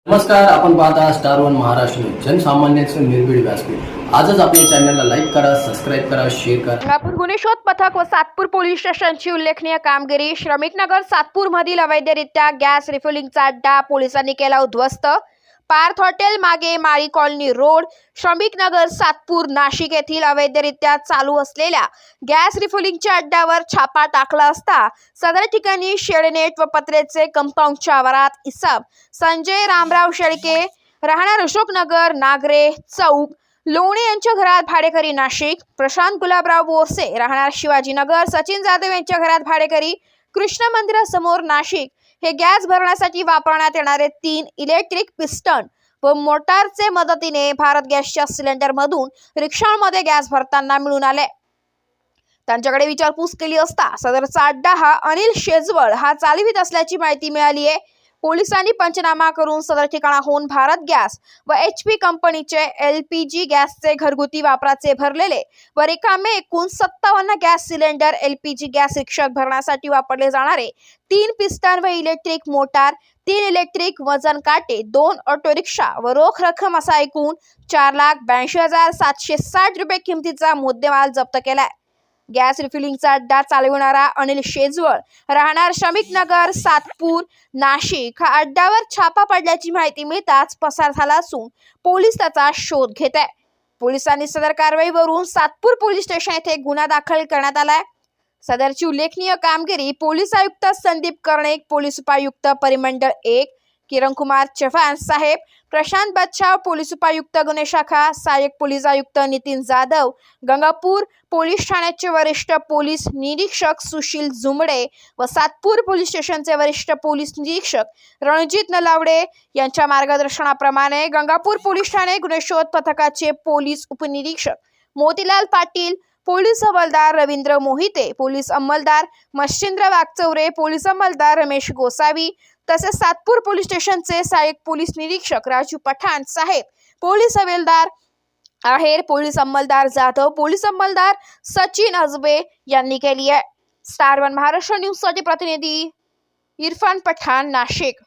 नमस्कार, आपण पाहता स्टार वन महाराष्ट्र न्यूज, जनसामान्यांचे निर्भीड व्यासपीठ। आजच आपल्या चॅनलला लाईक करा, सबस्क्राईब करा, शेअर करा। गंगापूर गुन्हे शोध पथक व सातपूर पोलीस स्टेशनची उल्लेखनीय कामगिरी। श्रमिकनगर सातपूर मधील अवैधरित्या गॅस रिफिलिंगचा अड्डा पोलिसांनी केला उद्ध्वस्त। पार्थ हॉटेल मागे माळी कॉलनी रोड, श्रमिकनगर सातपूर नाशिक येथील अवैधरित्या चालू असलेल्या गॅस रिफिलिंगच्या अड्ड्यावर छापा टाकला असता सदर ठिकाणी शेडनेट व पत्र्याचे कंपाऊंडच्या आवारात इसम संजय रामराव शेळके राहणार अशोकनगर नागरे चौक लोणे यांच्या घरात भाडेकरी नाशिक, प्रशांत गुलाबराव बोरसे राहणार शिवाजीनगर, सचिन जाधव यांच्या घरात भाडेकरी कृष्ण मंदिरासमोर नाशिक हे गॅस भरण्यासाठी वापरण्यात येणारे 3 इलेक्ट्रिक पिस्टन व मोटारचे मदतीने भारत गॅसच्या सिलेंडरमधून रिक्षांमध्ये गॅस भरताना मिळून आले। त्यांच्याकडे विचारपूस केली असता सदरचा अड्डा हा अनिल शेजवळ हा चालवित असल्याची माहिती मिळाली आहे। पोलिसांनी पंचनामा करून सदर ठिकाणाहून भारत गॅस व HP कंपनीचे LPG गॅसचे घरगुती वापराचे भरलेले व रिकामे एकूण 57 गॅस सिलेंडर LPG गॅस रिक्षात भरण्यासाठी वापरले जाणारे 3 पिस्टन व इलेक्ट्रिक मोटार, 3 इलेक्ट्रिक वजन काटे, 2 ऑटो रिक्षा व रोख रक्कम असा एकूण 4,82,760 रुपये किमतीचा मुद्देमाल जप्त केलाय। गॅस रिफिलिंगचा अड्डा चालविणारा अनिल शेजवळ राहणार श्रमिकनगर सातपूर नाशिक हा अड्ड्यावर छापा पडल्याची माहिती मिळताच पसार झाला असून पोलीस त्याचा शोध घेत आहे। पोलिसांनी सदर कारवाईवरून सातपूर पोलीस स्टेशन येथे गुन्हा दाखल करण्यात आलाय। सदरची उल्लेखनीय कामगिरी पोलीस आयुक्त संदीप कर्णिक, पोलीस उपायुक्त परिमंडळ 1 किरण कुमार चव्हाण साहेब, प्रशांत बच्छाव पोलीस उपायुक्त गुन्हे शाखा, सहाय्यक पोलीस आयुक्त नितीन जाधव, गंगापूर पोलीस ठाण्याचे वरिष्ठ पोलीस निरीक्षक सुशील जुमडे व सातपूर पोलीस स्टेशनचे वरिष्ठ पोलीस निरीक्षक रणजित नलावडे यांच्या मार्गदर्शनाप्रमाणे गंगापूर पोलीस ठाणे गुन्हे शोध पथकाचे पोलीस उपनिरीक्षक मोतीलाल पाटील, पोलीस अंमलदार रवींद्र मोहिते, पोलीस अंमलदार मच्छिंद्र वागचौरे, पोलीस अंमलदार रमेश गोसावी तसेच सातपूर पोलीस स्टेशनचे सहाय्यक पोलीस निरीक्षक राजू पठाण साहेब, पोलीस हवेलदार आहेर, पोलीस अंमलदार जाधव, पोलीस अंमलदार सचिन अजबे यांनी केली आहे। स्टार वन महाराष्ट्र न्यूज साठी प्रतिनिधी इरफान पठाण, नाशिक।